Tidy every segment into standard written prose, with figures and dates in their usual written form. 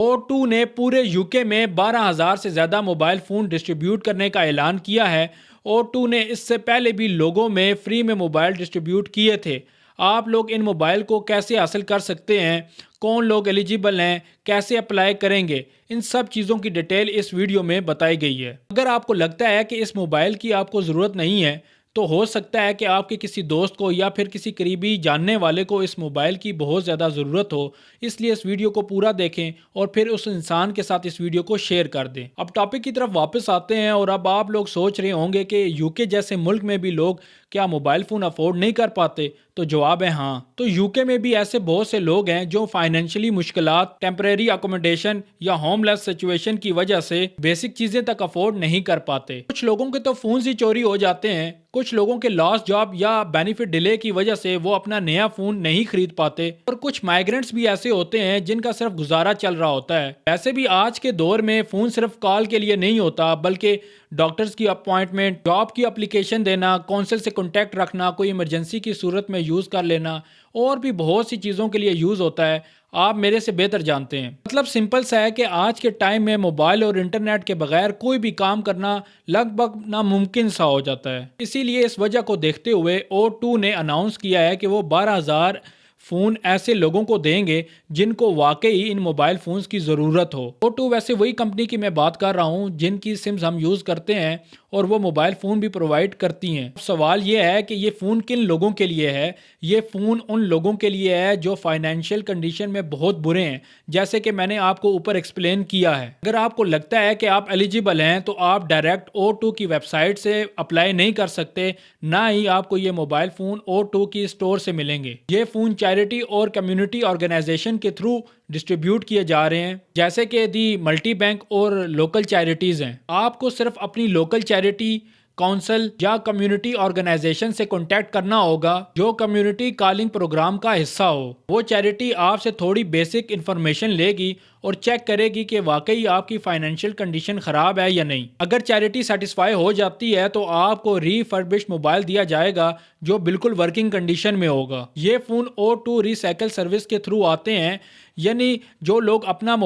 O2 نے پورے UK میں 12,000 سے زیادہ موبائل فون ڈسٹریبیوٹ کرنے کا اعلان کیا ہے۔ O2 نے اس سے پہلے بھی لوگوں میں فری میں موبائل ڈسٹریبیوٹ کیے تھے۔ آپ لوگ ان موبائل کو کیسے حاصل کر سکتے ہیں، کون لوگ ایلیجیبل ہیں، کیسے اپلائی کریں گے، ان سب چیزوں کی ڈیٹیل اس ویڈیو میں بتائی گئی ہے۔ اگر آپ کو لگتا ہے کہ اس موبائل کی آپ کو ضرورت نہیں ہے تو ہو سکتا ہے کہ آپ کے کسی دوست کو یا پھر کسی قریبی جاننے والے کو اس موبائل کی بہت زیادہ ضرورت ہو، اس لیے اس ویڈیو کو پورا دیکھیں اور پھر اس انسان کے ساتھ اس ویڈیو کو شیئر کر دیں۔ اب ٹاپک کی طرف واپس آتے ہیں، اور اب آپ لوگ سوچ رہے ہوں گے کہ UK جیسے ملک میں بھی لوگ کیا موبائل فون افورڈ نہیں کر پاتے؟ تو جواب ہے ہاں۔ تو UK میں بھی ایسے بہت سے لوگ ہیں جو فائنینشلی مشکلات، ٹیمپریری اکوموڈیشن یا ہوم لیس سچویشن کی وجہ سے بیسک چیزیں تک افورڈ نہیں کر پاتے۔ کچھ لوگوں کے تو فونز ہی چوری ہو جاتے ہیں، کچھ لوگوں کے لاس جاب یا بینیفٹ ڈیلے کی وجہ سے وہ اپنا نیا فون نہیں خرید پاتے، اور کچھ مائیگرنٹس بھی ایسے ہوتے ہیں جن کا صرف گزارا چل رہا ہوتا ہے۔ ایسے بھی آج کے دور میں فون صرف کال کے لیے نہیں ہوتا، بلکہ ڈاکٹرز کی اپوائنٹمنٹ، جاب کی اپلیکیشن دینا، کونسل سے کنٹیکٹ رکھنا، کوئی ایمرجنسی کی صورت میں یوز کر لینا، اور بھی بہت سی چیزوں کے لیے یوز ہوتا ہے۔ آپ میرے سے بہتر جانتے ہیں۔ مطلب سمپل سا ہے کہ آج کے ٹائم میں موبائل اور انٹرنیٹ کے بغیر کوئی بھی کام کرنا لگ بھگ ناممکن سا ہو جاتا ہے۔ اسی لیے اس وجہ کو دیکھتے ہوئے O2 نے اناؤنس کیا ہے کہ وہ 12,000 فون ایسے لوگوں کو دیں گے جن کو واقعی ان موبائل فونز کی ضرورت ہو۔ O2 ویسے وہی کمپنی کی میں بات کر رہا ہوں جن کی سمز ہم یوز کرتے ہیں، اور وہ موبائل فون بھی پرووائڈ کرتی ہیں۔ سوال یہ ہے کہ یہ فون کن لوگوں کے لیے ہے؟ یہ فون ان لوگوں کے لیے ہے جو فائنینشیل کنڈیشن میں بہت برے ہیں، جیسے کہ میں نے آپ کو اوپر ایکسپلین کیا ہے۔ اگر آپ کو لگتا ہے کہ آپ ایلیجیبل ہیں تو آپ ڈائریکٹ O2 کی ویب سائٹ سے اپلائی نہیں کر سکتے، نہ ہی آپ کو یہ موبائل فون O2 کی اسٹور سے ملیں گے۔ یہ فون چیریٹی اور کمیونٹی آرگنائزیشن کے تھرو ڈسٹریبیوٹ کیے جا رہے ہیں، جیسے کہ دی ملٹی بینک اور لوکل چیریٹیز ہیں۔ آپ کو صرف اپنی لوکل چیریٹی، کونسل یا کمیونٹی آرگنائزیشن سے کنٹیکٹ کرنا ہوگا جو کمیونٹی کالنگ پروگرام کا حصہ ہو۔ وہ چیریٹی آپ سے تھوڑی بیسک انفارمیشن لے گی اور چیک کرے گی کہ واقعی آپ کی فائنینشیل کنڈیشن خراب ہے یا نہیں۔ اگر چیریٹی سیٹسفائی ہو جاتی ہے تو آپ کو ری فربشڈ موبائل دیا جائے گا جو بالکل ورکنگ کنڈیشن میں ہوگا۔ یہ فون O2 ری سائیکل سروس کے تھرو آتے ہیں، یعنی جو لوگ اپنا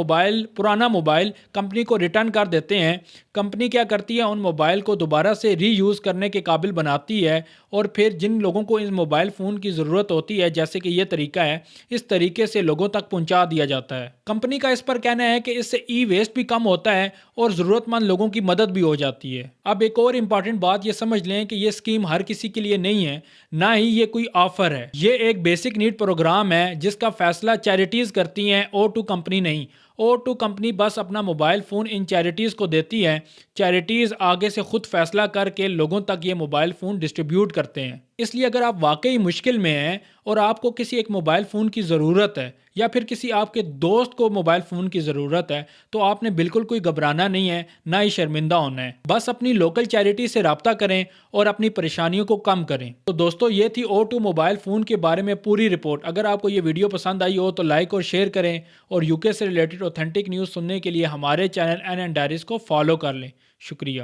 پرانا موبائل کمپنی کو ریٹرن کر دیتے ہیں، کمپنی کیا کرتی ہے، ان موبائل کو دوبارہ سے ری یوز کرنے کے قابل بناتی ہے، اور پھر جن لوگوں کو اس موبائل فون کی ضرورت ہوتی ہے، جیسے کہ یہ طریقہ ہے، اس طریقے سے لوگوں تک پہنچا دیا جاتا ہے۔ کمپنی کا اس پر کہنا ہے کہ اس سے ای ویسٹ بھی کم ہوتا ہے اور ضرورت مند لوگوں کی مدد بھی ہو جاتی ہے۔ اب ایک اور امپورٹنٹ بات یہ سمجھ لیں کہ یہ اسکیم ہر کسی کے لیے نہیں ہے، نہ ہی یہ کوئی آفر ہے۔ یہ ایک بیسک نیڈ پروگرام ہے جس کا فیصلہ چیریٹیز کرتی ہیں، O2 کمپنی نہیں۔ O2 کمپنی بس اپنا موبائل فون ان چیریٹیز کو دیتی ہے، چیریٹیز آگے سے خود فیصلہ کر کے لوگوں تک یہ موبائل فون ڈسٹریبیوٹ کرتے ہیں۔ اس لیے اگر آپ واقعی مشکل میں ہیں اور آپ کو کسی ایک موبائل فون کی ضرورت ہے، یا پھر کسی آپ کے دوست کو موبائل فون کی ضرورت ہے، تو آپ نے بالکل کوئی گھبرانا نہیں ہے، نہ ہی شرمندہ ہونا ہے۔ بس اپنی لوکل چیریٹی سے رابطہ کریں اور اپنی پریشانیوں کو کم کریں۔ تو دوستو، یہ تھی O2 موبائل فون کے بارے میں پوری رپورٹ۔ اگر آپ کو یہ ویڈیو پسند آئی ہو تو لائک اور شیئر کریں، اور UK سے ریلیٹڈ اوتھینٹک نیوز سننے کے لیے ہمارے چینل NN ڈائریز کو فالو کر لیں۔ شکریہ۔